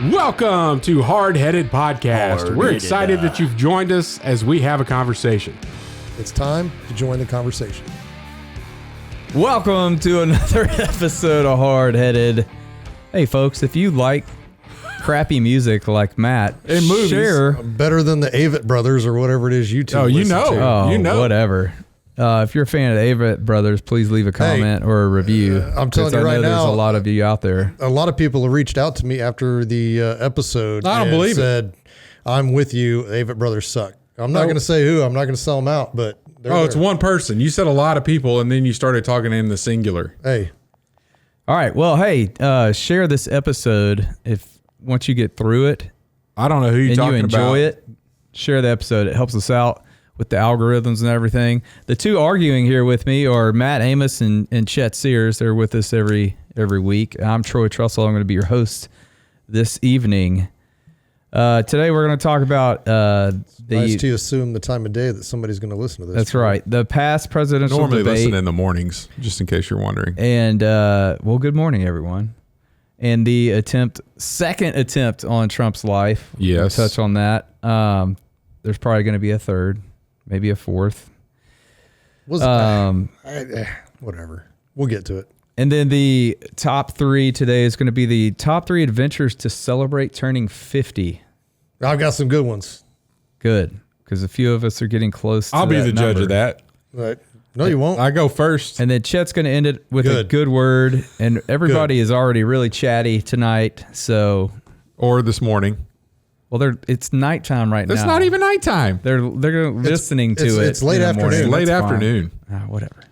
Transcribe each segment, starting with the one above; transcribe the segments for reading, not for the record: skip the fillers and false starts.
Welcome to Hardheaded Podcast. We're excited that you've joined us as we have a conversation. It's time to join the conversation. Welcome to another episode of Hardheaded. Hey, folks, if you like crappy music like Matt and movies, share better than the Avett Brothers or whatever it is you two. whatever. If you're a fan of the Avett Brothers, please leave a comment or a review. I'm telling you right now, there's a lot of you out there. A lot of people have reached out to me after the episode. I don't believe it. Said, "I'm with you. Avett Brothers suck." I'm not going to say who. I'm not going to sell them out, but it's one person. You said a lot of people, and then you started talking in the singular. Hey. All right. Well, hey, share this episode once you get through it. I don't know who you're talking about. And you enjoy it. Share the episode. It helps us out with the algorithms and everything. The two arguing here with me are Matt Amos and Chet Sears. They're with us every week. I'm Troy Trussell. I'm going to be your host this evening. Today we're going to talk about nice to assume the time of day that somebody's going to listen to this. That's right. The past presidential Normally debate. listen in the mornings, just in case you're wondering. And good morning, everyone. And the second attempt on Trump's life. Yes. We'll touch on that. There's probably going to be a third. Maybe a fourth. Whatever. We'll get to it. And then the top three today is going to be the top three adventures to celebrate turning 50. I've got some good ones. Good. Because a few of us are getting close to I'll be the number. judge of that. Right. No, you won't. I go first. And then Chet's going to end it with a good word. And everybody is already really chatty tonight. So, or this morning. Well, it's nighttime right now. It's not even nighttime. They're listening to it. It's late afternoon. It's late afternoon. Whatever.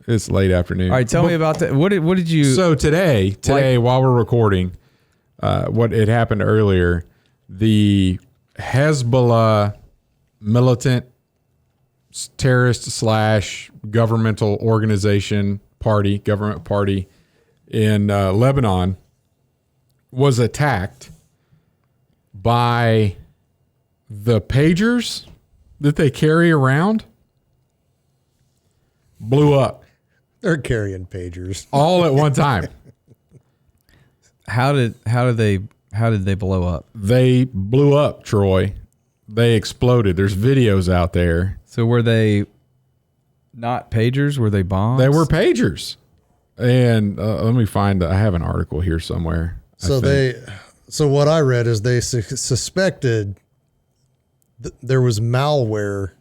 It's late afternoon. All right, tell me about that. What did you? So today, while we're recording, what had happened earlier, the Hezbollah militant terrorist / governmental organization government party in Lebanon was attacked by the pagers that they carry around. Blew up. They're carrying pagers all at one time. How did they blow up? They blew up, Troy. They exploded. There's videos out there. So were they not pagers? Were they bombs? They were pagers. And let me find. I have an article here somewhere. So what I read is they suspected there was malware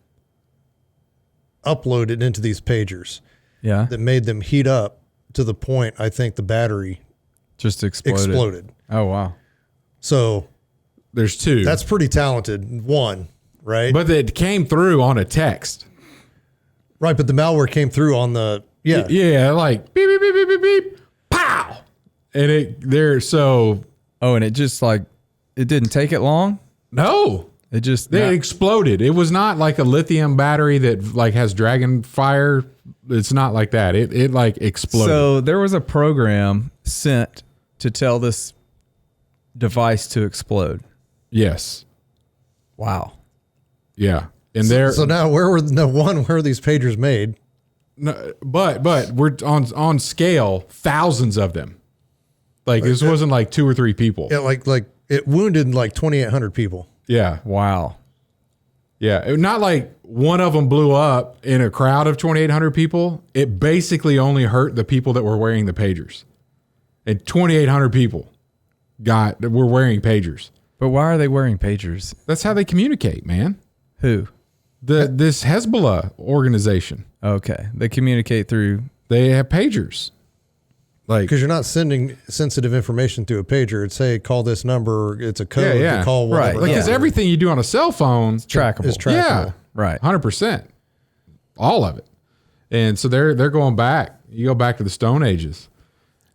uploaded into these pagers. Yeah. That made them heat up to the point I think the battery just exploded. Oh, wow. So there's two. That's pretty talented. One, right? But it came through on a text. Right, but the malware came through on the Yeah, like beep beep beep beep beep beep. Pow. And and it just it didn't take it long? No. It exploded. It was not like a lithium battery that has dragon fire. It's not like that. It exploded. So there was a program sent to tell this device to explode. Yes. Wow. Yeah. And so now where are these pagers made? No, but we're on scale, thousands of them. This wasn't like 2 or 3 people. Yeah, like it wounded 2,800 people. Yeah. Wow. Yeah. Not like one of them blew up in a crowd of 2,800 people. It basically only hurt the people that were wearing the pagers. And 2,800 people were wearing pagers. But why are they wearing pagers? That's how they communicate, man. Who? This Hezbollah organization. Okay. They communicate through. They have pagers. Because you're not sending sensitive information through a pager. It's call this number. It's a code to call whatever. Right. Because everything you do on a cell phone is trackable. Yeah. Right. 100%. All of it. And so they're going back. You go back to the Stone Ages.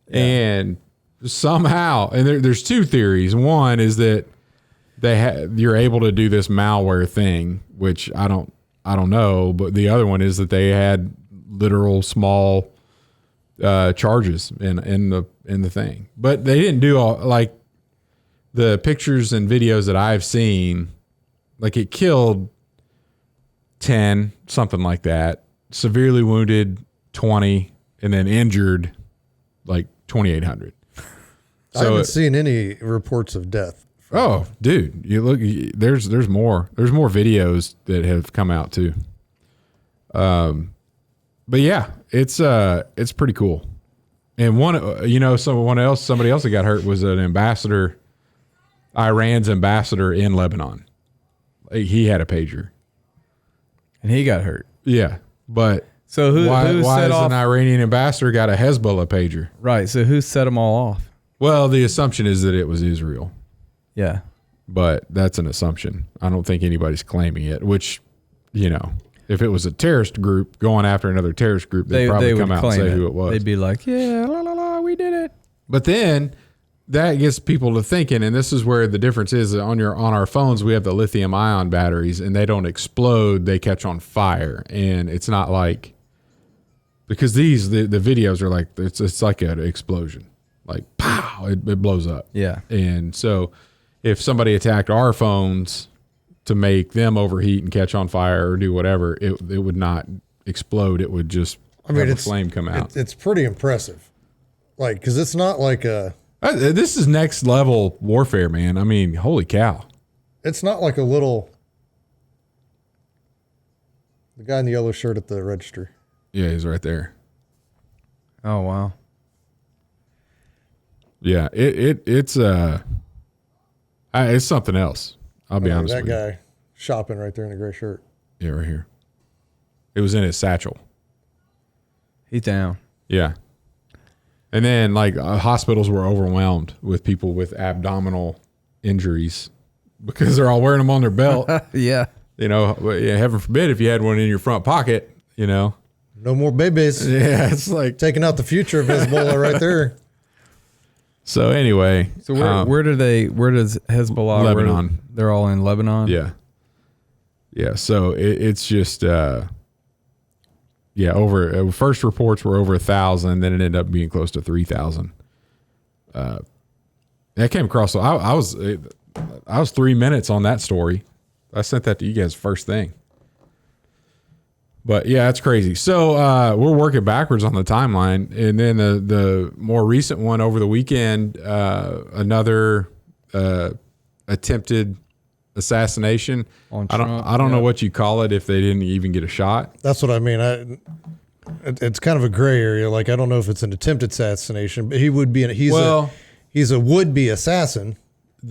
Yeah. And somehow, and there's 2 theories. One is that you're able to do this malware thing, which I don't know. But the other one is that they had literal small charges in the thing, but they didn't do the pictures and videos that I've seen. It killed 10, something like that, severely wounded 20, and then injured 2,800. I haven't seen any reports of death. Oh, dude, you look. There's more. There's more videos that have come out too. But yeah, it's pretty cool. And somebody else that got hurt was an ambassador, Iran's ambassador in Lebanon. He had a pager, and he got hurt. Yeah, but so why is an Iranian ambassador got a Hezbollah pager? Right. So who set them all off? Well, the assumption is that it was Israel. Yeah, but that's an assumption. I don't think anybody's claiming it. Which, if it was a terrorist group going after another terrorist group, they'd probably come out and say who it was. They'd be like, yeah, la la la, we did it. But then that gets people to thinking, and this is where the difference is. On our phones, we have the lithium ion batteries, and they don't explode; they catch on fire, and it's not like because the videos are like it's like an explosion, like pow, it blows up. Yeah, and so if somebody attacked our phones to make them overheat and catch on fire or do whatever, it would not explode. It would just have a flame come out. It's pretty impressive, like because it's not like a. This is next level warfare, man. I mean, holy cow! It's not like a little. The guy in the yellow shirt at the register. Yeah, he's right there. Oh wow. Yeah, it's something else. I'll be honest with you. That guy shopping right there in the gray shirt. Yeah, right here. It was in his satchel. He's down. Yeah. And then hospitals were overwhelmed with people with abdominal injuries because they're all wearing them on their belt. Yeah. Heaven forbid if you had one in your front pocket, No more babies. Yeah, it's like taking out the future of Hezbollah right there. So anyway, where does Hezbollah? Lebanon. They're all in Lebanon. Yeah. Yeah. So it's just, first reports were over 1,000, then it ended up being close to 3,000. I came across. I was 3 minutes on that story. I sent that to you guys first thing. But yeah, that's crazy. So we're working backwards on the timeline, and then the more recent one over the weekend, another attempted assassination. On I Trump, don't know what you call it if they didn't even get a shot. That's what I mean. It's kind of a gray area. Like I don't know if it's an attempted assassination, but he would be. He's a would-be assassin.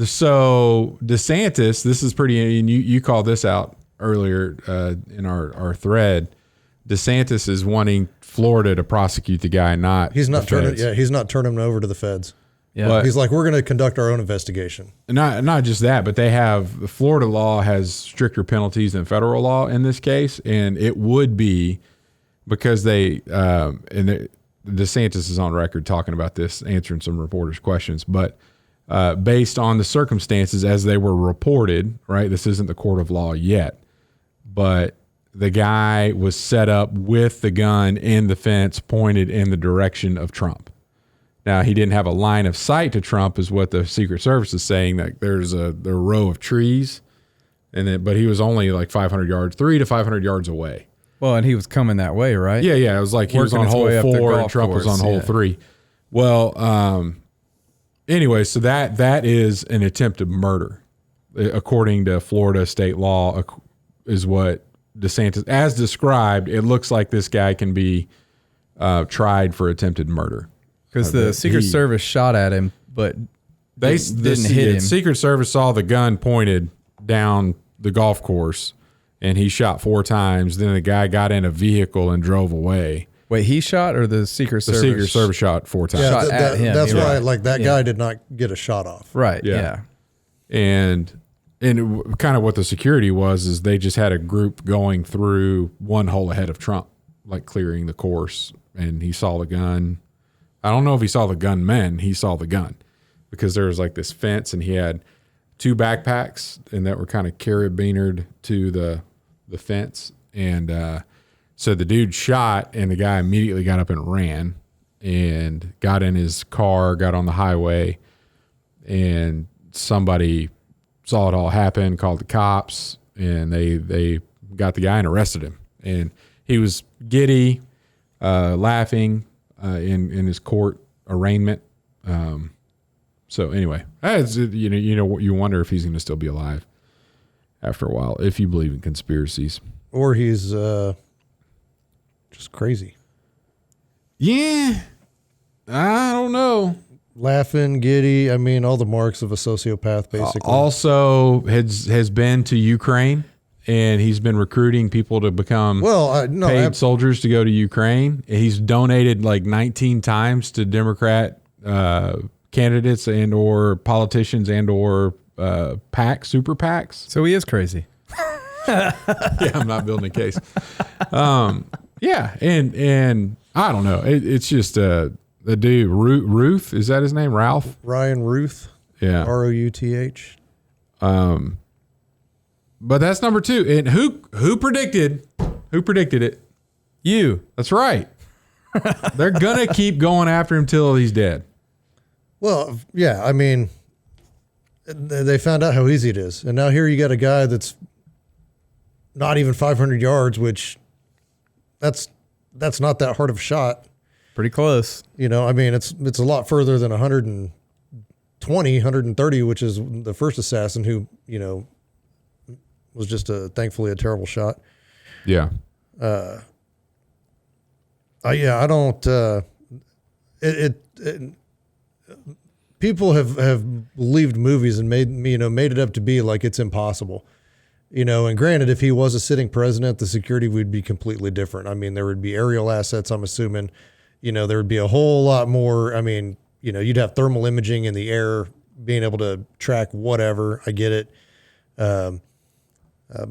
So DeSantis, this is pretty. And you called this out earlier in our thread. DeSantis is wanting Florida to prosecute the guy, he's not turning him over to the feds. Yeah, but he's like, we're going to conduct our own investigation. Not just that, but the Florida law has stricter penalties than federal law in this case, and it would be because DeSantis is on record talking about this, answering some reporters' questions, but based on the circumstances as they were reported, right? This isn't the court of law yet, but the guy was set up with the gun in the fence pointed in the direction of Trump. Now, he didn't have a line of sight to Trump, is what the Secret Service is saying, that there's a row of trees, but he was only like 500 yards, 300 to 500 yards away. Well, and he was coming that way, right? Yeah. It was like he was on hole 4 and Trump was on hole 3. Well, anyway, so that is an attempted murder, according to Florida state law, is what DeSantis, as described. It looks like this guy can be tried for attempted murder because the Secret Service shot at him, but didn't hit him. Secret Service saw the gun pointed down the golf course, and he shot 4 times. Then the guy got in a vehicle and drove away. Wait, he shot or the Secret Service? The Secret Service shot 4 times. Yeah, shot at him. That's why, that guy did not get a shot off. Right. Yeah. And kind of what the security was is they just had a group going through one hole ahead of Trump, like clearing the course, and he saw the gun. I don't know if he saw the gunman. He saw the gun because there was like this fence, and he had 2 backpacks, and that were kind of carabinered to the fence, and so the dude shot, and the guy immediately got up and ran and got in his car, got on the highway, and somebody saw it all happen, called the cops, and they got the guy and arrested him. And he was giddy, laughing in his court arraignment. So anyway, you wonder if he's going to still be alive after a while, if you believe in conspiracies. Or he's just crazy. Yeah. I don't know. Laughing, giddy. I mean, all the marks of a sociopath, basically. Also has been to Ukraine, and he's been recruiting people to become paid soldiers to go to Ukraine. He's donated like 19 times to Democrat candidates and or politicians and or super PACs. So he is crazy. Yeah, I'm not building a case. Yeah, and I don't know. It's just the dude Ruth, is that his name? Ryan Ruth. Yeah, Routh. But that's number 2. And who predicted it? You. That's right. They're gonna keep going after him till he's dead. Well, yeah. I mean, they found out how easy it is, and now here you got a guy that's not even 500 yards, which that's not that hard of a shot. Pretty close. You know, I mean, it's a lot further than 120, 130, which is the first assassin who, you know, was just thankfully a terrible shot. Yeah. I don't. People have believed movies and made it up to be like it's impossible. You know, and granted, if he was a sitting president, the security would be completely different. I mean, there would be aerial assets, I'm assuming. You know, there would be a whole lot more. I mean, you know, you'd have thermal imaging in the air, being able to track whatever. I get it. But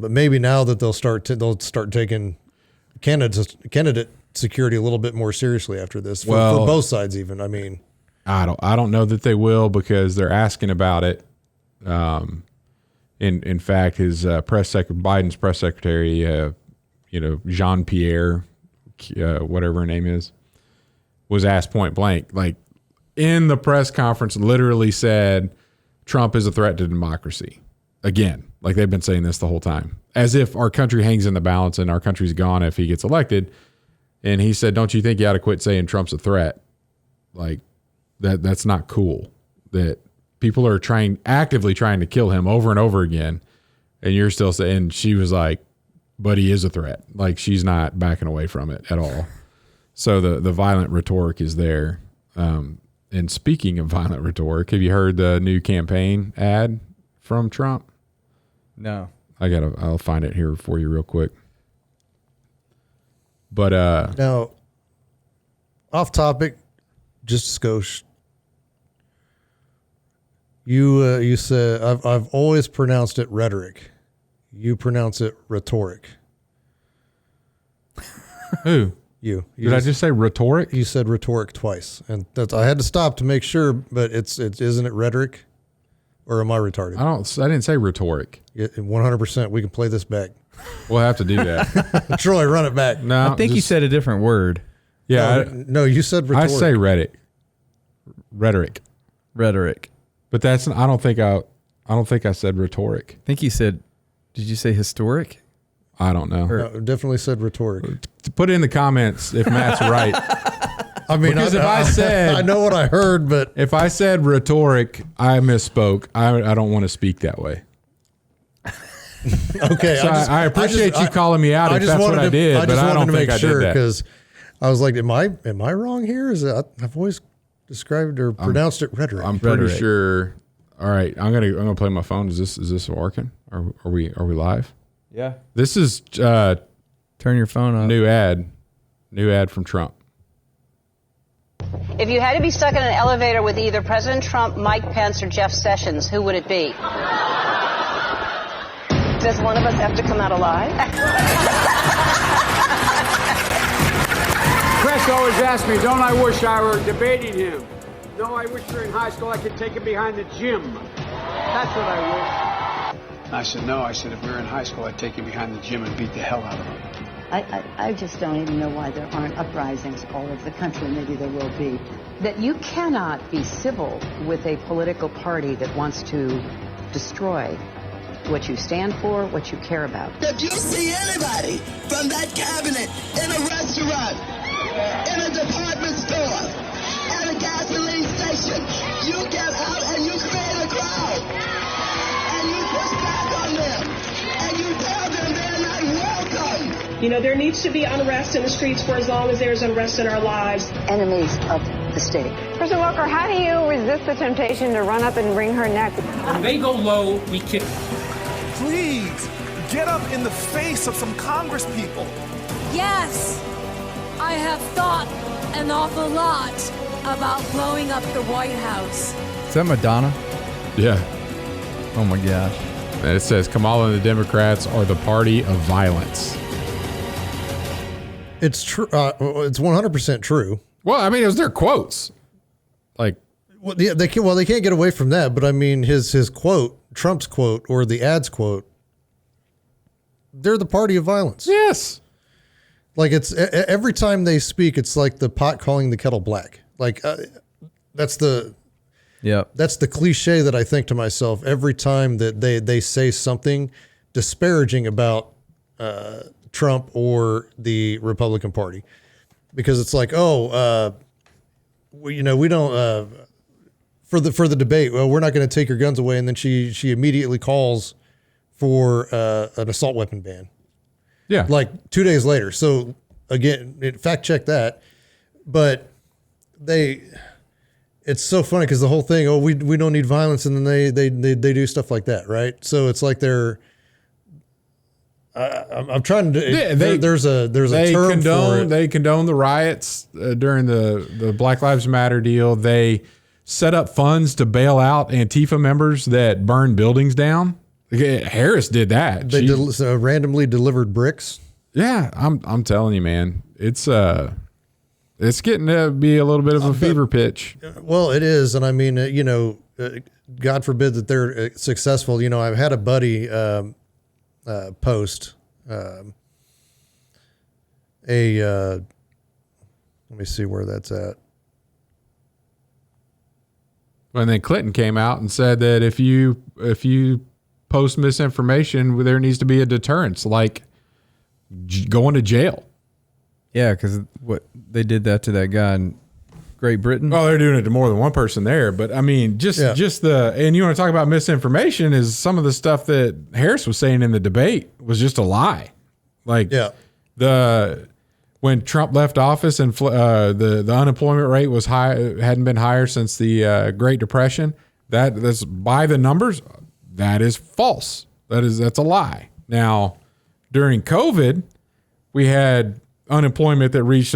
maybe now that they'll start taking candidate security a little bit more seriously after this for both sides. Even, I mean, I don't know that they will, because they're asking about it. In fact, his Biden's press secretary, Jean-Pierre, whatever her name is, was asked point blank, like in the press conference, literally said Trump is a threat to democracy. Again, like they've been saying this the whole time, as if our country hangs in the balance and our country's gone if he gets elected. And he said, don't you think you ought to quit saying Trump's a threat? Like that's not cool. That people are actively trying to kill him over and over again. And you're still saying, and she was like, but he is a threat. Like she's not backing away from it at all. So the violent rhetoric is there. And speaking of violent rhetoric, have you heard the new campaign ad from Trump? No. I'll find it here for you real quick. But now, off topic, just a skosh. You said I've always pronounced it rhetoric. You pronounce it rhetoric. Who? You Did I just say rhetoric? You said rhetoric twice, and I had to stop to make sure. But isn't it rhetoric, or am I retarded? I didn't say rhetoric. 100%. We can play this back. We'll have to do that. Troy, run it back. No, I think you said a different word. Yeah, no, you said rhetoric. I say rhetoric. But that's. I don't think I said rhetoric. I think you said. Did you say historic? I don't know. No, definitely said rhetoric. Put it in the comments if Matt's right. I mean, because if I said, I know what I heard, but if I said rhetoric, I misspoke. I don't want to speak that way. Okay, so I appreciate you calling me out if that's what I did, but I don't think I did that. Because I was like, am I wrong here? I've always described or pronounced it rhetoric. I'm pretty sure. All right, I'm gonna play my phone. Is this working? Are we live? Yeah. This is turn your phone on. New ad from Trump. If you had to be stuck in an elevator with either President Trump, Mike Pence, or Jeff Sessions, who would it be? Does one of us have to come out alive? Press always asks me, don't I wish I were debating him? No, I wish we were in high school I could take him behind the gym. That's what I wish. I said, no. I said, if we were in high school, I'd take him behind the gym and beat the hell out of him. I just don't even know why there aren't uprisings all over the country. Maybe there will be. That you cannot be civil with a political party that wants to destroy what you stand for, what you care about. If you see anybody from that cabinet in a restaurant, in a department store, at a gasoline station, you get out You know, there needs to be unrest in the streets for as long as there's unrest in our lives. Enemies of the state. President Walker, how do you resist the temptation to run up and wring her neck? When they go low, we kick. Please, get up in the face of some Congress people. Yes, I have thought an awful lot about blowing up the White House. Is that Madonna? Yeah. Oh my gosh. And it says Kamala and the Democrats are the party of violence. It's true. It's 100% true. Well, I mean, it was their quotes. Like, well, yeah, they can't get away from that. But I mean, his quote, Trump's quote, or the ad's quote, they're the party of violence. Yes. Like, it's every time they speak, it's like the pot calling the kettle black. Like, that's the cliche that I think to myself every time that they say something disparaging about Trump or the Republican Party, because it's like, we don't for the debate. Well, we're not going to take your guns away, and then she immediately calls for an assault weapon ban. Yeah, like 2 days later. So again, fact check that, but it's so funny because the whole thing, we don't need violence, and then they do stuff like that, right? So it's like they're. I'm trying to. Yeah, there's a term for it. They condone the riots during the Black Lives Matter deal. They set up funds to bail out Antifa members that burned buildings down. Harris did that. They randomly delivered bricks. Yeah, I'm telling you, man, it's getting to be a little bit of a fever pitch. Well, it is, and I mean, God forbid that they're successful. You know, I've had a buddy. Post let me see where that's at. And then Clinton came out and said that if you post misinformation, there needs to be a deterrence, like going to jail. Yeah, because they did that to that guy in Great Britain. Oh, they're doing it to more than one person there. But I mean, and you want to talk about misinformation, is some of the stuff that Harris was saying in the debate was just a lie. Like, when Trump left office and the unemployment rate was high, hadn't been higher since the Great Depression. That's by the numbers, that is false. That's a lie. Now, during COVID, we had unemployment that reached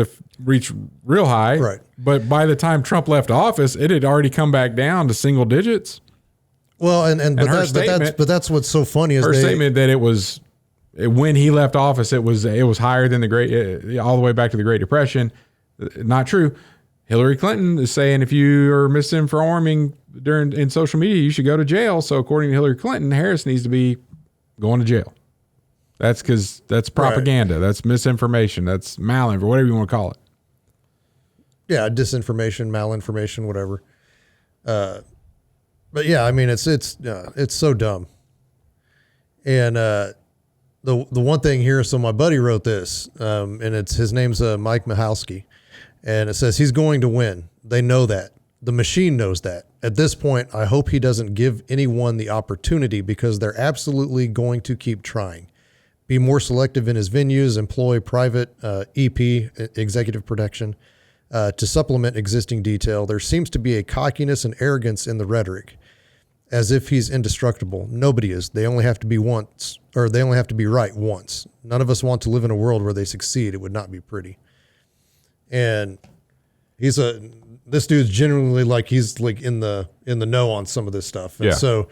real high. Right. But by the time Trump left office, it had already come back down to single digits. Well, but that's what's so funny is her statement that when he left office, it was higher than all the way back to the Great Depression. Not true. Hillary Clinton is saying if you are misinforming in social media, you should go to jail. So according to Hillary Clinton, Harris needs to be going to jail. That's because that's propaganda. Right. That's misinformation. That's malinformation, whatever you want to call it. Yeah, disinformation, malinformation, whatever. But yeah, I mean, it's so dumb. And the one thing here, so my buddy wrote this, and his name's Mike Michalski, and it says he's going to win. They know that. The machine knows that. At this point, I hope he doesn't give anyone the opportunity, because they're absolutely going to keep trying. Be more selective in his venues, employ private EP, executive protection, to supplement existing detail. There seems to be a cockiness and arrogance in the rhetoric, as if he's indestructible. Nobody is. They only have to be right once. None of us want to live in a world where they succeed. It would not be pretty. And this dude's genuinely he's in the know on some of this stuff. And so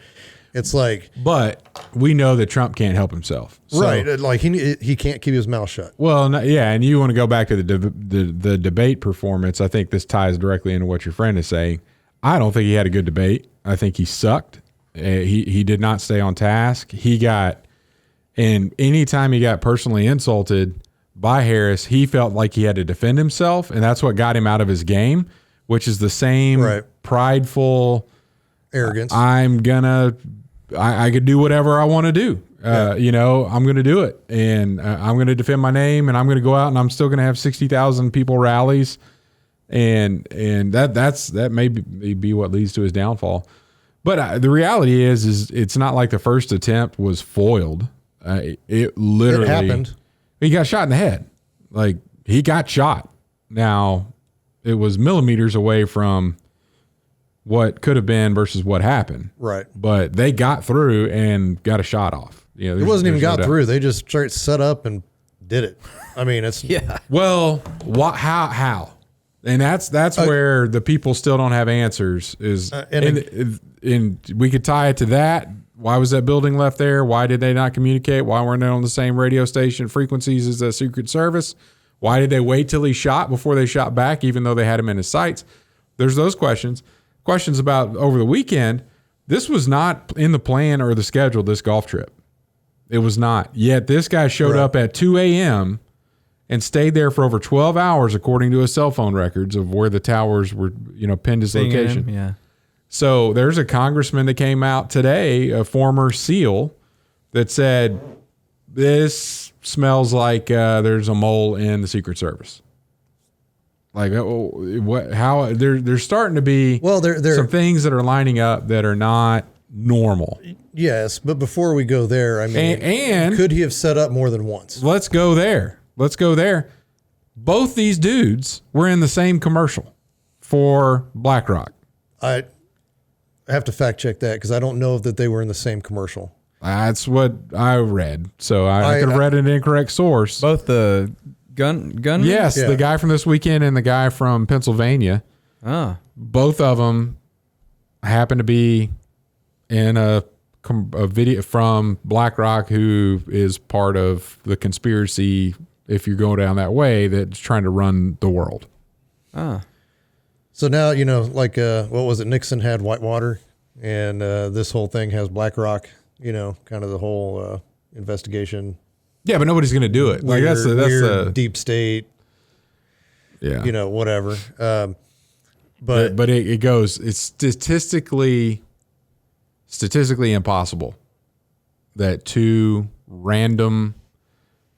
it's like, but we know that Trump can't help himself, so, right? Like he can't keep his mouth shut. Well, and you want to go back to the debate performance. I think this ties directly into what your friend is saying. I don't think he had a good debate. I think he sucked. He did not stay on task. And anytime he got personally insulted by Harris, he felt like he had to defend himself, and that's what got him out of his game, which is the same prideful arrogance. I could do whatever I want to do. I'm going to do it, and I'm going to defend my name, and I'm going to go out, and I'm still going to have 60,000 people rallies, and that may be what leads to his downfall. But the reality is it's not like the first attempt was foiled. It literally happened. He got shot in the head. Like, he got shot. Now, it was millimeters away from what could have been versus what happened. Right. But they got through and got a shot off. You know, It wasn't even got no through. They just straight set up and did it. I mean, it's Well, how? And that's where the people still don't have answers. And we could tie it to that. Why was that building left there? Why did they not communicate? Why weren't they on the same radio station frequencies as the Secret Service? Why did they wait till he shot before they shot back, even though they had him in his sights? There's those questions. Questions about over the weekend. This was not in the plan or the schedule, this golf trip. It was not. Yet this guy showed up at 2 a.m. and stayed there for over 12 hours, according to his cell phone records of where the towers were, pinned his location. Yeah. So there's a congressman that came out today, a former SEAL, that said, this smells like there's a mole in the Secret Service. Like, what? How? There's starting to be some things that are lining up that are not normal. Yes, but before we go there, I mean, and could he have set up more than once? Let's go there. Both these dudes were in the same commercial for BlackRock. I have to fact check that because I don't know that they were in the same commercial. That's what I read. So I could have read an incorrect source. Both the gunmen? Yes, the guy from this weekend and the guy from Pennsylvania. Both of them happen to be in a video from BlackRock, who is part of the conspiracy, if you're going down that way, that's trying to run the world. So now, like, what was it? Nixon had Whitewater, and this whole thing has BlackRock, kind of the whole investigation. Yeah, but nobody's going to do it. Like, that's weird deep state. Yeah. Whatever. But it goes, it's statistically impossible that two random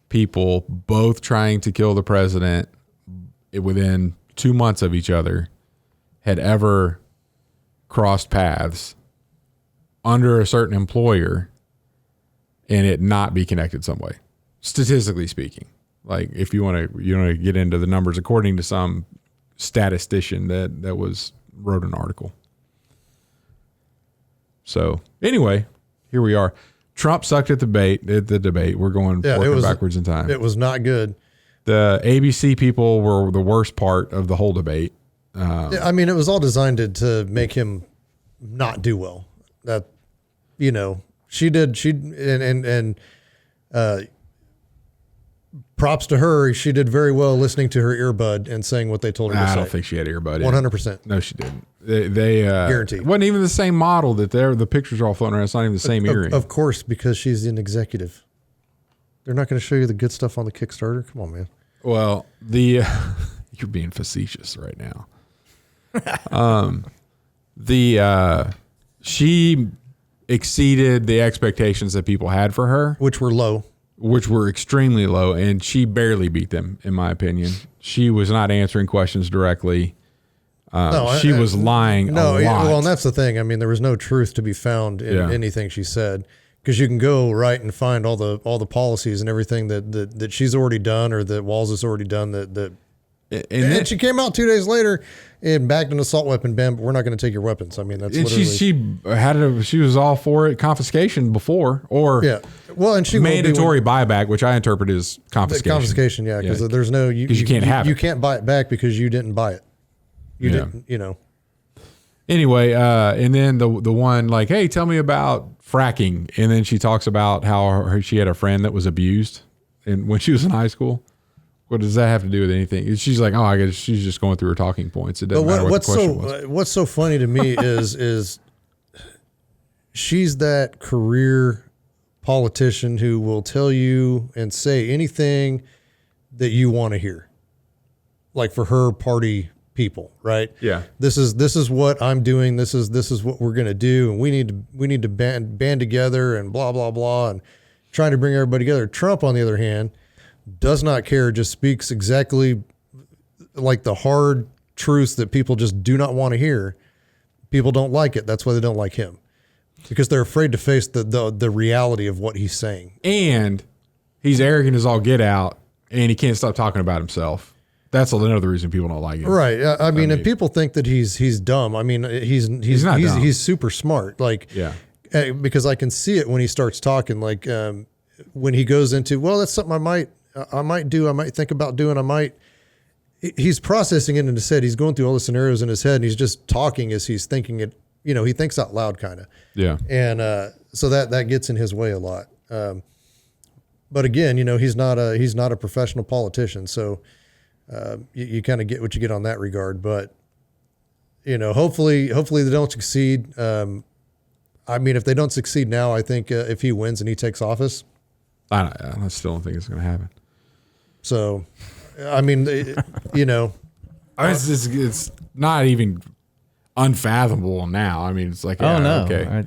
people both trying to kill the president within 2 months of each other had ever crossed paths under a certain employer and it not be connected some way, statistically speaking. Like, if you want to get into the numbers, according to some statistician that wrote an article. So anyway, here we are. Trump sucked at the debate. We're going backwards in time. It was not good. The ABC people were the worst part of the whole debate. I mean, it was all designed to make him not do well. That, she did. Props to her. She did very well listening to her earbud and saying what they told her to say. I don't think she had earbud. 100%. No, she didn't. They guaranteed. It wasn't even the same model that the pictures are all floating around. It's not even the same earring. Of course, because she's an executive. They're not going to show you the good stuff on the Kickstarter. Come on, man. Well, you're being facetious right now. She exceeded the expectations that people had for her, which were extremely low, and she barely beat them, in my opinion. She was not answering questions directly. She was lying a lot. Well, and that's the thing. I mean, there was no truth to be found in anything she said, because you can go right and find all the policies and everything that she's already done or that Walz has already done and then she came out 2 days later and backed an assault weapon ban, but we're not going to take your weapons. I mean, that's literally... she was all for it, confiscation before, or and she mandatory buyback, which I interpret as confiscation. Confiscation, because there's no... Because you can't have it. You can't buy it back because you didn't buy it. You didn't, Anyway, and then the one like, hey, tell me about fracking. And then she talks about how she had a friend that was abused when she was in high school. What does that have to do with anything? She's like, I guess she's just going through her talking points. It doesn't matter what the question was. What's so funny to me is she's that career politician who will tell you and say anything that you want to hear, like for her party people, right? Yeah. This is what I'm doing. This is what we're gonna do, and we need to band together and blah blah blah, and trying to bring everybody together. Trump, on the other hand, does not care, just speaks exactly like the hard truths that people just do not want to hear. People don't like it. That's why they don't like him, because they're afraid to face the reality of what he's saying. And he's arrogant as all get out, and he can't stop talking about himself. That's another reason people don't like him. Right. I mean, and people think that he's dumb. I mean, he's not dumb. He's super smart. Like, yeah. Because I can see it when he starts talking. Like, when he goes into, well, that's something I might do. I might think about doing. He's processing it in his head. He's going through all the scenarios in his head, and he's just talking as he's thinking it. You know, he thinks out loud, kind of. Yeah. And so that gets in his way a lot. But again, you know, he's not a professional politician, so you kind of get what you get on that regard. But you know, hopefully they don't succeed. I mean, if they don't succeed now, I think if he wins and he takes office, I still don't think it's going to happen. So, I mean, you know, it's not even unfathomable now. I mean, it's like, yeah, no, okay.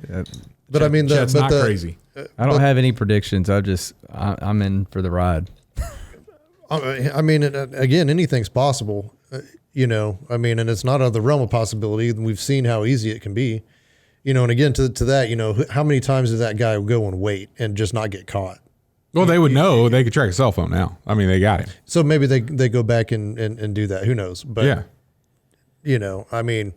But I mean, Chet's not crazy. I don't have any predictions. I'm in for the ride. I mean, again, anything's possible. You know, I mean, and it's not out of the realm of possibility. We've seen how easy it can be. You know, and again, to that, you know, how many times did that guy go and wait and just not get caught? Well, they would know. They could track a cell phone now. I mean, they got him. So maybe they go back and do that. Who knows? But yeah, you know, I mean,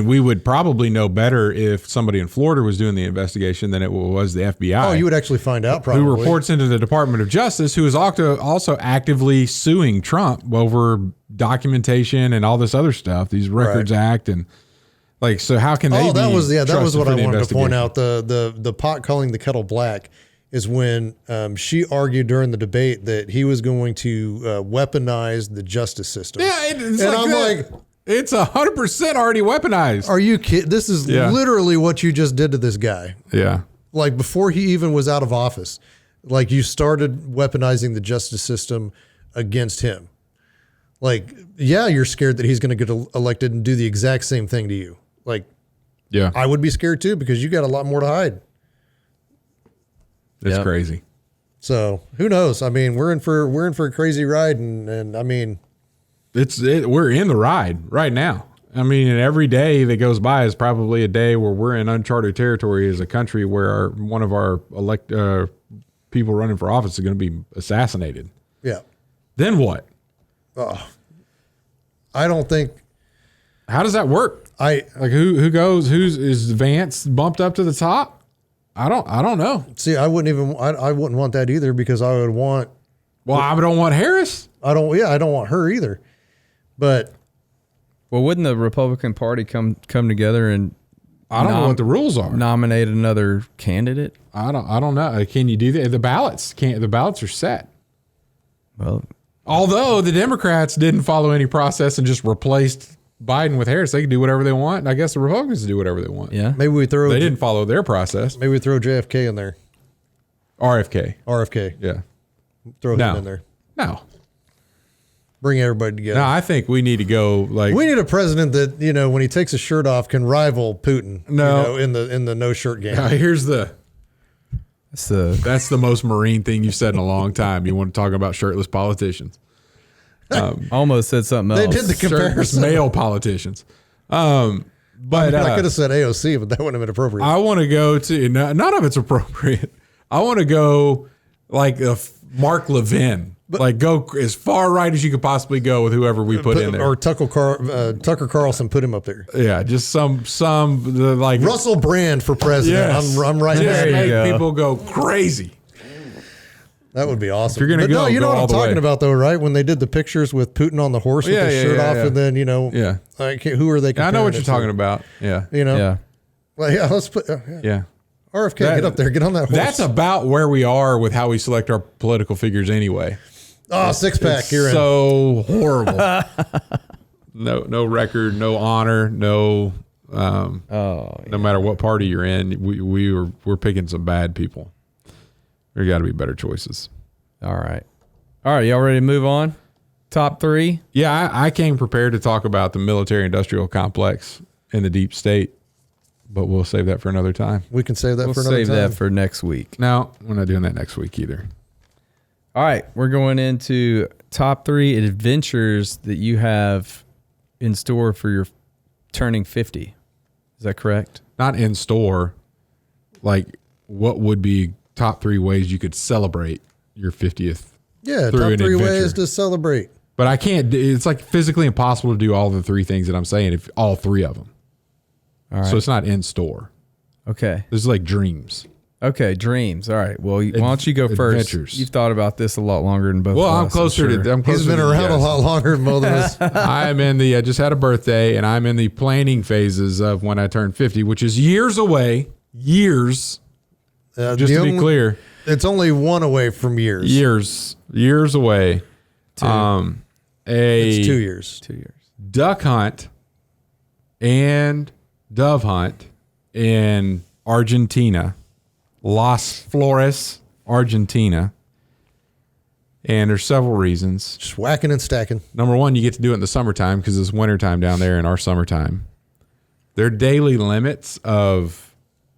we would probably know better if somebody in Florida was doing the investigation than it was the FBI. Oh, you would actually find out probably. Who reports into the Department of Justice, who is also actively suing Trump over documentation and all this other stuff, these Records Act and like, so how can they? Oh, that was that was what I wanted to point out. The pot calling the kettle black is when she argued during the debate that he was going to weaponize the justice system. Yeah, I'm like, it's 100% already weaponized. Are you kidding? This is literally what you just did to this guy. Yeah. Like before he even was out of office, like you started weaponizing the justice system against him. Like, yeah, you're scared that he's going to get elected and do the exact same thing to you. Like, yeah, I would be scared too because you got a lot more to hide. It's crazy. So who knows? I mean, we're in for a crazy ride, and I mean, we're in the ride right now. I mean, and every day that goes by is probably a day where we're in uncharted territory as a country where one of our people running for office is going to be assassinated. Yeah. Then what? Oh, I don't think. How does that work? Who goes? Is Vance bumped up to the top? I don't know. See, I wouldn't want that either because I would want. Well, I don't want Harris. I don't want her either. But well, wouldn't the Republican Party come together and I don't know what the rules are. Nominate another candidate? I don't know. Can you do that? The ballots are set. Well, although the Democrats didn't follow any process and just replaced Biden with Harris, they can do whatever they want. And I guess the Republicans do whatever they want. Yeah. Maybe they didn't follow their process. Maybe we throw JFK in there. RFK. Yeah. Throw him in there. No. Bring everybody together. No, I think we need to go we need a president that, you know, when he takes his shirt off can rival Putin. No. You know, in the no shirt game. Here's that's the most Marine thing you've said in a long time. You want to talk about shirtless politicians. Almost said something else. They did the comparison. Male politicians. But I could have said AOC, but that wouldn't have been appropriate. I want to go to none of it's appropriate. I want to go like Mark Levin. Like go as far right as you could possibly go with whoever we put in there. Or Tucker Carlson put him up there. Yeah, just some like Russell Brand for president. Yes. I'm right there. Make people go crazy. That would be awesome. If you're gonna you know what I'm talking about though, right? When they did the pictures with Putin on the horse with his shirt off, and then who are they? I know what you're talking about. Yeah, Well, let's put RFK, get up there, get on that horse. That's about where we are with how we select our political figures anyway. Oh, six pack, you're so horrible. No record, no honor, no. No matter what party you're in, we're picking some bad people. There got to be better choices. All right. Y'all ready to move on? Top three? Yeah, I came prepared to talk about the military-industrial complex in the deep state, but we'll save that for another time. We can save that for another time. We'll save that for next week. No, we're not doing that next week either. All right, we're going into top three adventures that you have in store for your turning 50. Is that correct? Not in store. Like, what would be top three ways you could celebrate your 50th. Yeah, through top an 3 adventure. ways to celebrate. But I can't. It's like physically impossible to do all the 3 things that I'm saying. If all 3 of them. All right. So it's not in store. Okay. This is like dreams. Okay, dreams. All right. Well, why don't you go first? Adventures. You've thought about this a lot longer than both of us. Well, I'm closer sure. to. I'm closer He's been to you around a guys. lot longer than both of us. I'm in the. I just had a birthday, and I'm in the planning phases of when I turn 50, which is years away. Years. Just to be clear, it's only 1 away from years. Years away. 2. It's 2 years. 2 years. Duck hunt and dove hunt in Argentina, Las Flores, Argentina. And there's several reasons. Just whacking and stacking. Number 1, you get to do it in the summertime because it's wintertime down there in our summertime. Their daily limits of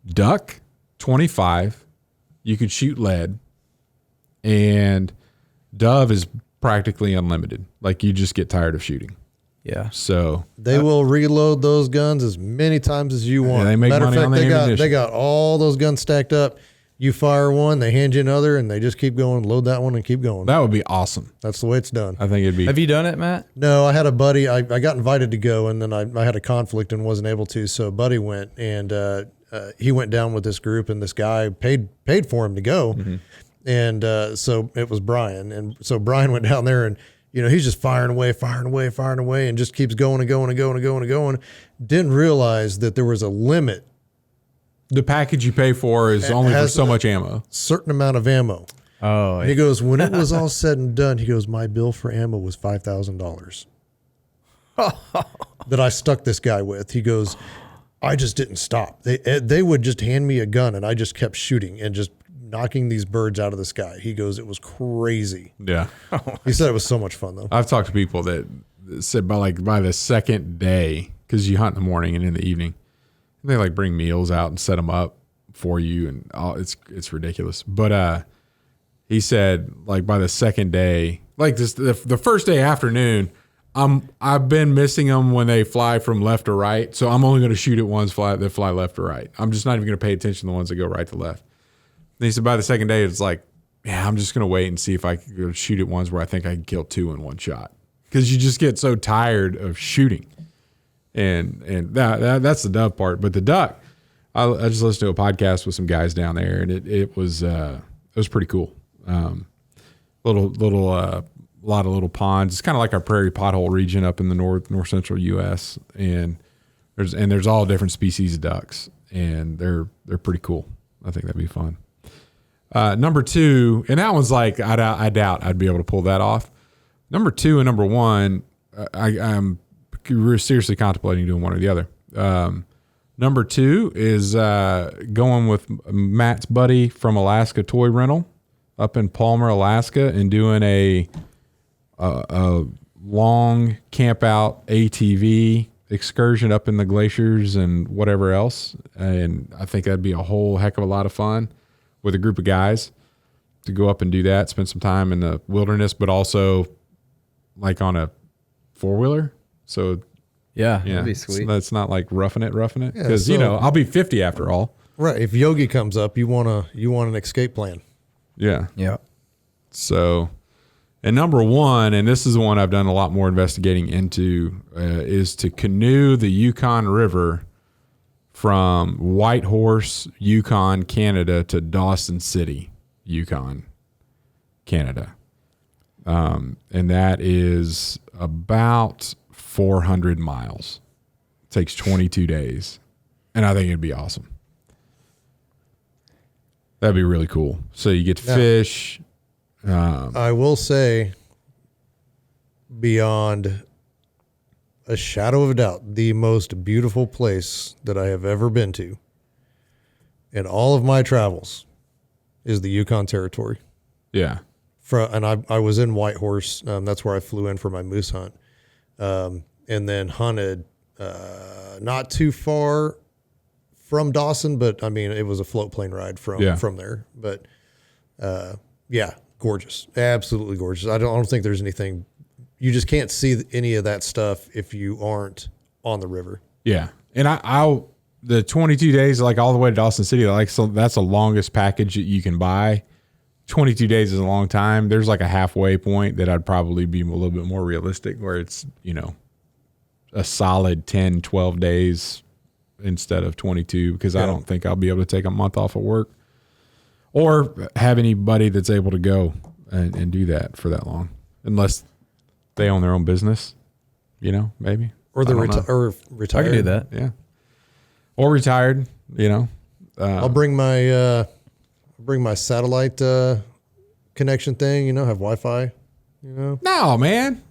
duck, 25. You could shoot lead. And dove is practically unlimited. Like you just get tired of shooting. Yeah. So they will reload those guns as many times as you want. Yeah, they make Matter of money fact, on the ammunition. they got all those guns stacked up. You fire one, they hand you another, and they just keep going. Load that one and keep going. That would be awesome. That's the way it's done. I think it'd be. Have you done it, Matt? No, I had a buddy. I got invited to go, and then I had a conflict and wasn't able to. So a buddy went, and he went down with this group, and this guy paid for him to go. Mm-hmm. And so it was Brian. And so Brian went down there, and he's just firing away, and just keeps going and going and going and going and going. Didn't realize that there was a limit. The package you pay for is only for so much ammo. Certain amount of ammo. Oh, And he goes, when it was all said and done, he goes, my bill for ammo was $5,000 that I stuck this guy with. He goes, I just didn't stop. They would just hand me a gun, and I just kept shooting and just knocking these birds out of the sky. He goes, it was crazy. Yeah. He said it was so much fun, though. I've talked to people that said by the second day, because you hunt in the morning and in the evening, they like bring meals out and set them up for you, and it's ridiculous. But he said like by the second day, like the first day afternoon, I've been missing them when they fly from left to right, so I'm only going to shoot at ones that fly left to right. I'm just not even going to pay attention to the ones that go right to left. And he said by the second day, it's like, yeah, I'm just going to wait and see if I can go shoot at ones where I think I can kill 2 in one shot, because you just get so tired of shooting. And that's the dove part. But the duck, I just listened to a podcast with some guys down there, and it was pretty cool. A lot of little ponds. It's kind of like our prairie pothole region up in the north central U.S. And there's all different species of ducks, and they're pretty cool. I think that'd be fun. Number 2, and that one's like I doubt I'd be able to pull that off. Number 2 and number 1, I'm seriously contemplating doing one or the other. Number 2 is going with Matt's buddy from Alaska Toy Rental up in Palmer, Alaska, and doing a long camp out ATV excursion up in the glaciers and whatever else. And I think that'd be a whole heck of a lot of fun with a group of guys to go up and do that, spend some time in the wilderness, but also like on a 4-wheeler. So yeah, that'd be sweet. So that's not like roughing it, because Yeah, I'll be 50 after all. Right. If Yogi comes up, you want an escape plan. Yeah. Yeah. So, and number 1, and this is the one I've done a lot more investigating into, is to canoe the Yukon River from Whitehorse, Yukon, Canada to Dawson City, Yukon, Canada. And that is about 400 miles. It takes 22 days. And I think it'd be awesome. That'd be really cool. So you get to fish. I will say, beyond a shadow of a doubt, the most beautiful place that I have ever been to in all of my travels is the Yukon Territory. Yeah. And I was in Whitehorse. That's where I flew in for my moose hunt. And then hunted not too far from Dawson, but I mean, it was a float plane ride from there. But gorgeous, absolutely gorgeous. I don't think there's anything. You just can't see any of that stuff if you aren't on the river. Yeah, and I'll the 22 days, like all the way to Dawson City, like so that's the longest package that you can buy 22 days is a long time. There's like a halfway point that I'd probably be a little bit more realistic, where it's, a solid 10, 12 days instead of 22, because I don't think I'll be able to take a month off of work or have anybody that's able to go and do that for that long, unless they own their own business, maybe. Or they're retired. I can do that. Yeah. Or retired, I'll bring my satellite connection thing, have Wi-Fi, No, man.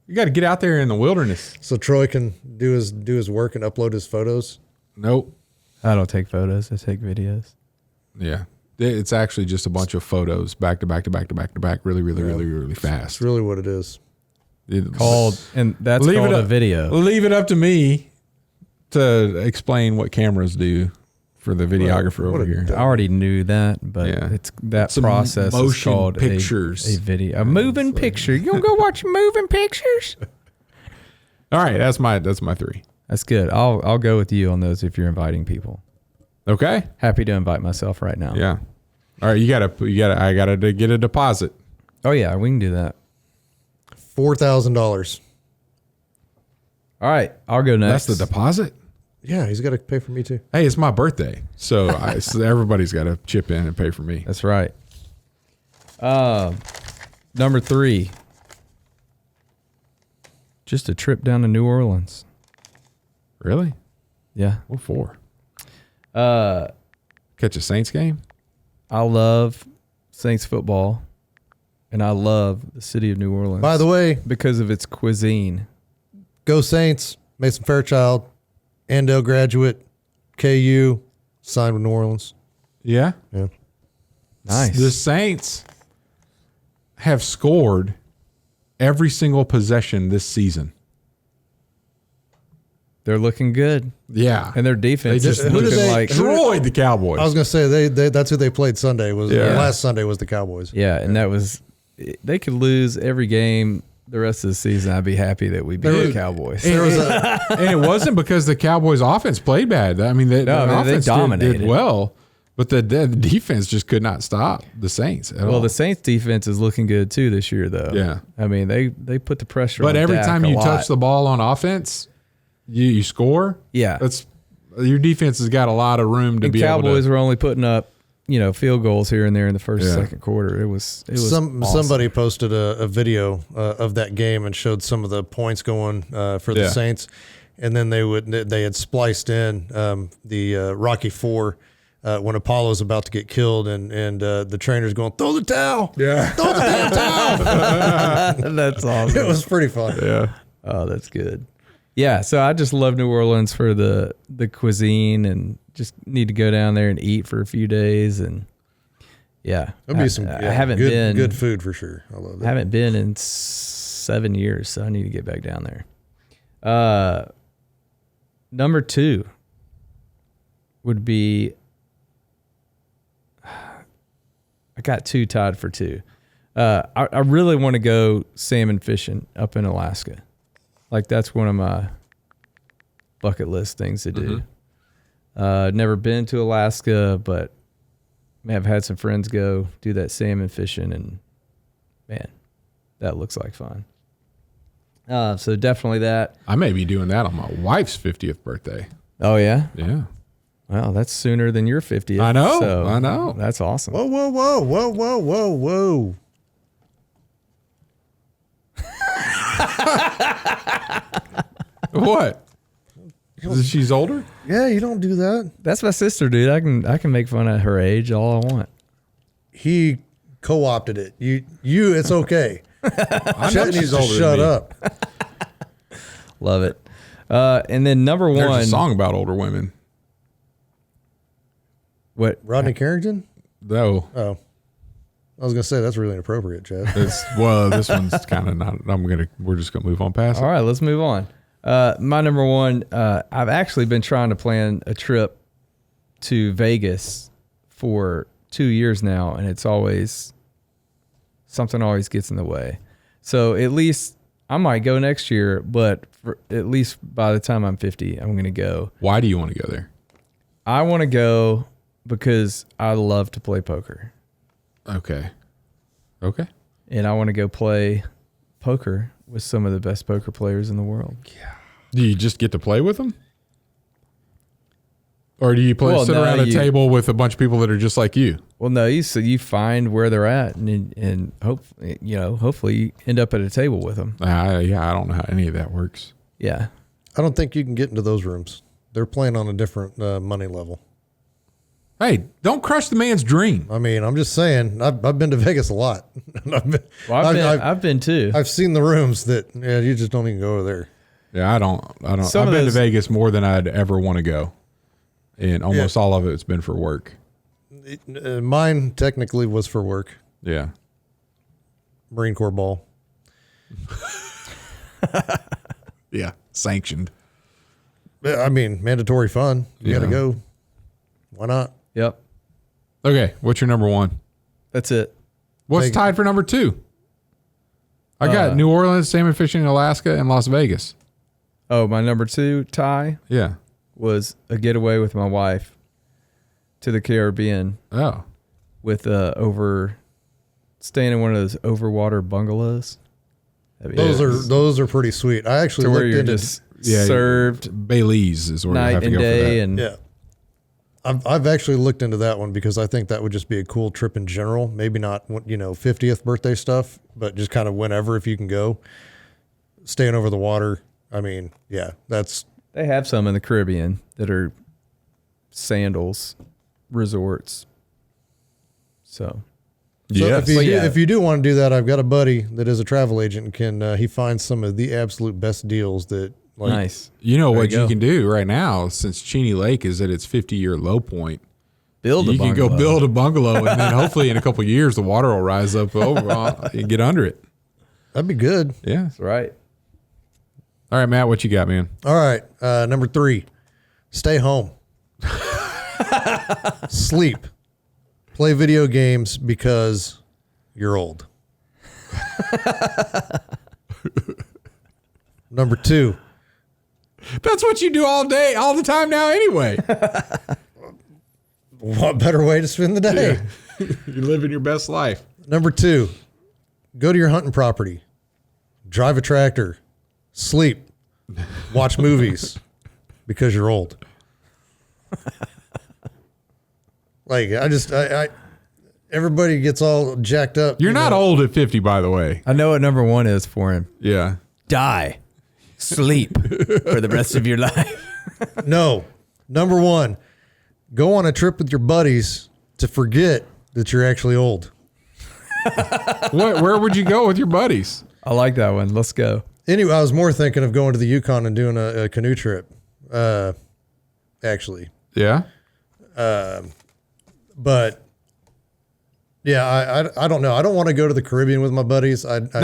You got to get out there in the wilderness. So Troy can do his work and upload his photos. Nope. I don't take photos. I take videos. Yeah. It's actually just a bunch of photos back to back to back to back to back really, really, really, really fast. That's really what it is. And that's called a video. Leave it up to me to explain what cameras do for the videographer over here. I already knew that, but it's process is called pictures. A video. A moving picture. You gonna go watch moving pictures? All right, that's my 3. That's good. I'll go with you on those if you're inviting people. Okay. Happy to invite myself right now. Yeah. All right, I gotta get a deposit. Oh yeah, we can do that. $4,000. All right, I'll go next. That's the deposit? Yeah, he's got to pay for me too. Hey, it's my birthday, so everybody's got to chip in and pay for me. That's right. Number 3. Just a trip down to New Orleans. Really? Yeah. What for? Catch a Saints game? I love Saints football, and I love the city of New Orleans. By the way, because of its cuisine. Go Saints. Mason Fairchild, Andale graduate, KU, signed with New Orleans. Yeah? Yeah. Nice. The Saints have scored every single possession this season. They're looking good. Yeah. And their defense They just is looking like destroyed the Cowboys. I was going to say, that's who they played Sunday. Last Sunday was the Cowboys. Yeah, and that was, they could lose every game the rest of the season. I'd be happy that we beat the Cowboys. And it wasn't because the Cowboys' offense played bad. I mean, the offense dominated. did well, but the defense just could not stop the Saints at all. The Saints' defense is looking good too this year, though. Yeah. I mean, they put the pressure on But every Dak time a you lot. touch the ball on offense, you score. Yeah. That's your defense has got a lot of room to be able to. Cowboys were only putting up, field goals here and there in the first, second quarter. It was awesome. Somebody posted a video of that game and showed some of the points going for the Saints, and then they had spliced in the Rocky IV when Apollo's about to get killed, and the trainer's going, throw the towel, throw the damn towel. That's awesome. It was pretty fun. Yeah. Oh, that's good. Yeah, so I just love New Orleans for the cuisine, and just need to go down there and eat for a few days, and There'll be some. I haven't been good food for sure. I love it. I haven't been in 7 years, so I need to get back down there. Number 2 would be. I got 2 tied for 2. I really want to go salmon fishing up in Alaska. Like, that's one of my bucket list things to do. Never been to Alaska, but have had some friends go do that salmon fishing, and man, that looks like fun. So definitely that. I may be doing that on my wife's 50th birthday. Oh yeah? Yeah. Well, that's sooner than your 50th. I know. So I know. That's awesome. Whoa, whoa, whoa, whoa, whoa, whoa, whoa. What? She's older? Yeah, you don't do that. That's my sister, dude. I can make fun of her age all I want. He co-opted it. You it's okay. I know she's older shut than me. up. Love it. And then number 1. There's a song about older women. What? Rodney Carrington? No. Oh. I was gonna say that's really inappropriate, Chad. This one's kind of not. We're just gonna move on past it. All right, let's move on. My number 1. I've actually been trying to plan a trip to Vegas for 2 years now, and it's always something always gets in the way. So at least I might go next year, but at least by the time I'm 50, I'm gonna go. Why do you want to go there? I want to go because I love to play poker. Okay. And I want to go play poker with some of the best poker players in the world. Do you just get to play with them? Or do you sit no, around a table with a bunch of people that are just like you? Well, no, you find where they're at and hopefully you end up at a table with them. I don't know how any of that works. Yeah. I don't think you can get into those rooms. They're playing on a different money level. Hey, don't crush the man's dream. I mean, I'm just saying, I've been to Vegas a lot. I've been too. I've seen the rooms that you just don't even go over there. Yeah, I don't. I've been to Vegas more than I'd ever want to go. And almost all of it's been for work. Mine technically was for work. Yeah. Marine Corps ball. Yeah. Sanctioned. I mean, mandatory fun. You got to go. Why not? Yep. Okay. What's your number one? That's it. What's tied for number two? I got New Orleans, salmon fishing in Alaska, and Las Vegas. Oh, my number two tie? Yeah. Was a getaway with my wife to the Caribbean. Oh. With staying in one of those overwater bungalows. Those are pretty sweet. I actually looked into you're just served Belize is where night you have to and go day for that. and yeah. I've actually looked into that one because I think that would just be a cool trip in general. Maybe not 50th birthday stuff, but just kind of whenever if you can go, staying over the water. I mean, yeah, they have some in the Caribbean that are sandals resorts. So if you do want to do that, I've got a buddy that is a travel agent and he finds some of the absolute best deals that nice. You know what you can do right now since Cheney Lake is at its 50-year low point. You can go build a bungalow and then hopefully in a couple of years the water will rise up over and get under it. That'd be good. Yeah. That's right. All right, Matt, what you got, man? All right. Number 3, stay home. Sleep. Play video games because you're old. Number 2. That's what you do all day, all the time now anyway. What better way to spend the day? Yeah. You're living your best life. Number 2, go to your hunting property. Drive a tractor. Sleep. Watch movies because you're old. Everybody gets all jacked up. You're not old at 50, by the way. I know what number 1 is for him. Yeah. Die. Sleep for the rest of your life. No. Number 1, go on a trip with your buddies to forget that you're actually old. Where would you go with your buddies? I like that one. Let's go. Anyway, I was more thinking of going to the Yukon and doing a canoe trip. Actually. Yeah. But yeah, I don't know. I don't want to go to the Caribbean with my buddies. I'd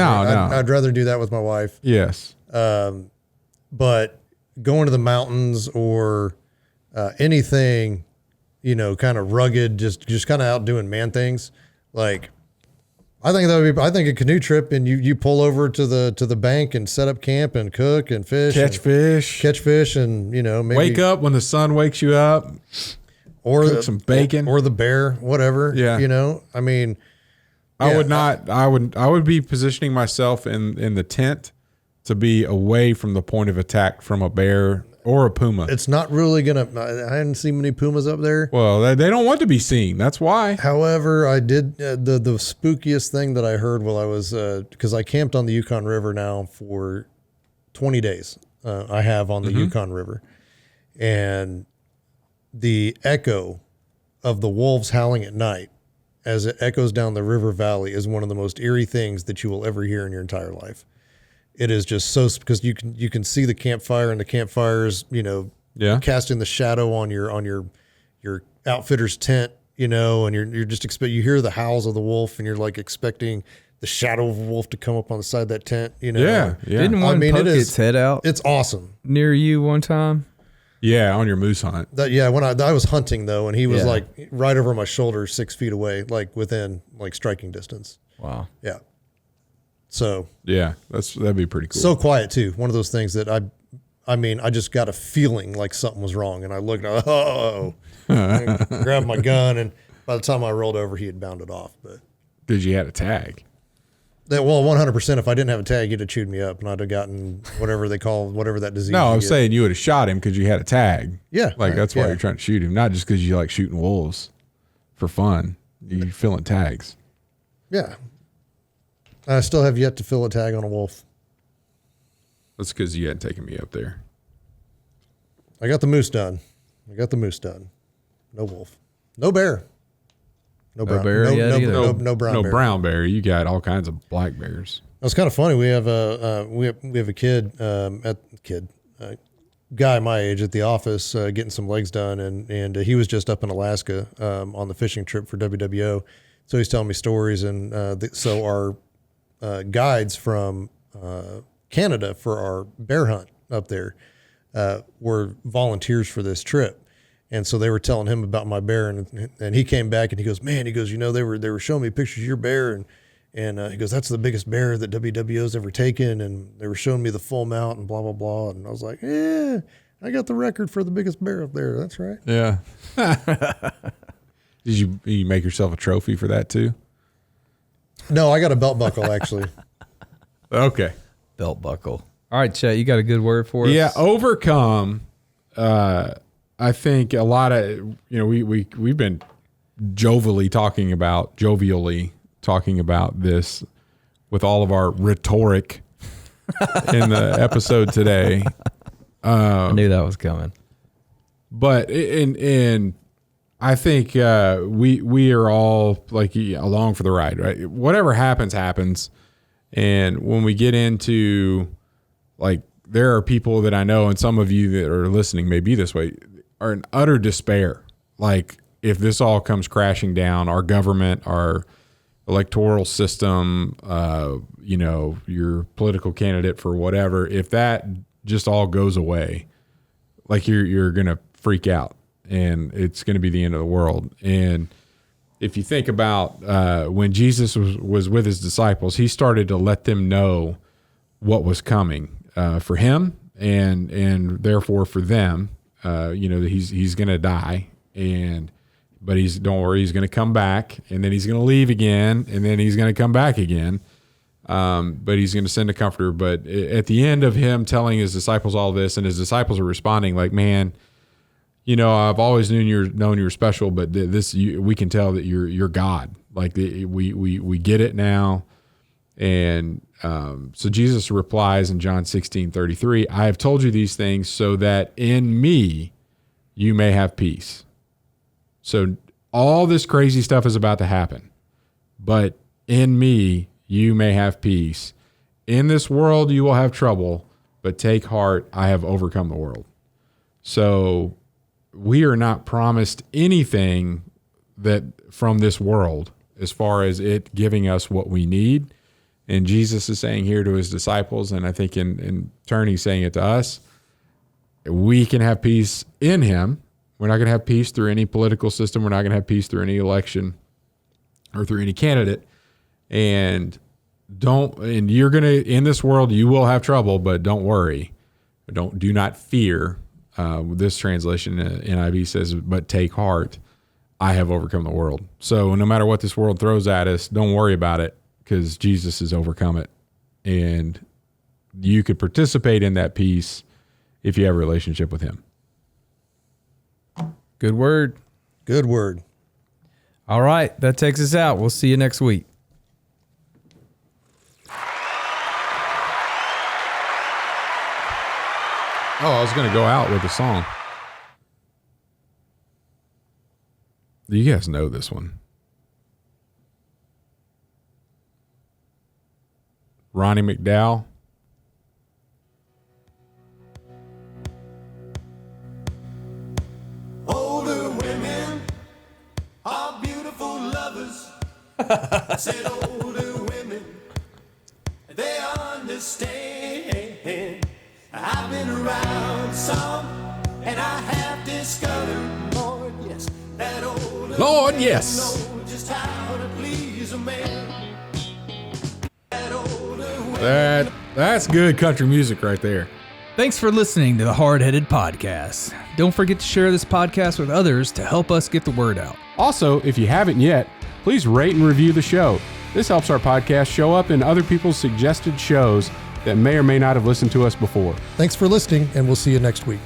rather do that with my wife. Yes. But going to the mountains or anything, kind of rugged, just kind of out doing man things. I think a canoe trip and you pull over to the bank and set up camp and cook and fish, catch fish and maybe wake up when the sun wakes you up, or cook some bacon or the bear, whatever. Yeah. I mean, I would be positioning myself in the tent to be away from the point of attack from a bear or a puma. It's not really I hadn't seen many pumas up there. Well, they don't want to be seen. That's why. However, I did the spookiest thing that I heard while I was because I camped on the Yukon River now for 20 days. I have on the Yukon River, and the echo of the wolves howling at night as it echoes down the river valley is one of the most eerie things that you will ever hear in your entire life. It is just so, because you can see the campfire and the campfires, casting the shadow on your outfitter's tent, and you're just you hear the howls of the wolf and you're like expecting the shadow of a wolf to come up on the side of that tent, Yeah. Didn't one poke its head out? It's awesome. Near you one time? Yeah, on your moose hunt. When I was hunting though, and he was right over my shoulder, 6 feet away, within striking distance. Wow. Yeah. So yeah, that'd be pretty cool. So quiet too. One of those things that I just got a feeling like something was wrong, and I looked, I grabbed my gun, and by the time I rolled over, he had bounded off. But because you had a tag. Well, 100%. If I didn't have a tag, you'd have chewed me up, and I'd have gotten whatever that disease. No, I was saying you would have shot him because you had a tag. Yeah, like that's why you're trying to shoot him, not just because you like shooting wolves for fun. You're filling tags. Yeah, I still have yet to fill a tag on a wolf. That's because you hadn't taken me up there. I got the moose done. No wolf. No bear. No brown bear no brown bear. Brown bear. You got all kinds of black bears. It's kind of funny. We have a guy my age at the office getting some legs done, and he was just up in Alaska on the fishing trip for WWO. So he's telling me stories, and so our guides from Canada for our bear hunt up there were volunteers for this trip. And so they were telling him about my bear, and he came back and he goes, man, they were showing me pictures of your bear, and he goes, that's the biggest bear that WWO's ever taken, and they were showing me the full mount and blah blah blah, and I was like, yeah, I got the record for the biggest bear up there. That's right. Yeah. Did you make yourself a trophy for that too? No, I got a belt buckle actually. Okay, belt buckle. All right, Chet, you got a good word for us? Yeah, overcome. I think a lot of, we've been jovially talking about this with all of our rhetoric in the episode today. I knew that was coming. But and I think we are all like along for the ride, right? Whatever happens. And when we get into, like, there are people that I know, and some of you that are listening may be this way, are in utter despair. Like, if this all comes crashing down, our government, our electoral system, your political candidate for whatever, if that just all goes away, like you're going to freak out and it's going to be the end of the world. And if you think about when Jesus was with his disciples, he started to let them know what was coming for him and therefore for them. He's going to die, but don't worry, he's going to come back, and then he's going to leave again, and then he's going to come back again. But he's going to send a comforter. But at the end of him telling his disciples all this, and his disciples are responding like, man, I've always known you're special, but we can tell that you're God. Like we get it now. And so Jesus replies in John 16:33, I have told you these things so that in me you may have peace. So all this crazy stuff is about to happen, but in me you may have peace. In this world you will have trouble, but take heart, I have overcome the world. So we are not promised anything that from this world as far as it giving us what we need. And Jesus is saying here to his disciples, and I think in turn he's saying it to us, we can have peace in him. We're not going to have peace through any political system. We're not going to have peace through any election or through any candidate. And you're going to, in this world, you will have trouble, but don't worry. Do not fear. This translation, NIV says, but take heart. I have overcome the world. So no matter what this world throws at us, don't worry about it, because Jesus has overcome it. And you could participate in that peace if you have a relationship with him. Good word. Good word. All right. That takes us out. We'll see you next week. Oh, I was going to go out with a song. You guys know this one. Ronnie McDowell. Older women are beautiful lovers. I said older women, they understand. I've been around some, and I have discovered, Lord, yes, that older Lord, yes, know just how to please a man. That's good country music right there. Thanks for listening to the Hardheaded Podcast. Don't forget to share this podcast with others to help us get the word out. Also, if you haven't yet, please rate and review the show. This helps our podcast show up in other people's suggested shows that may or may not have listened to us before. Thanks for listening, and we'll see you next week.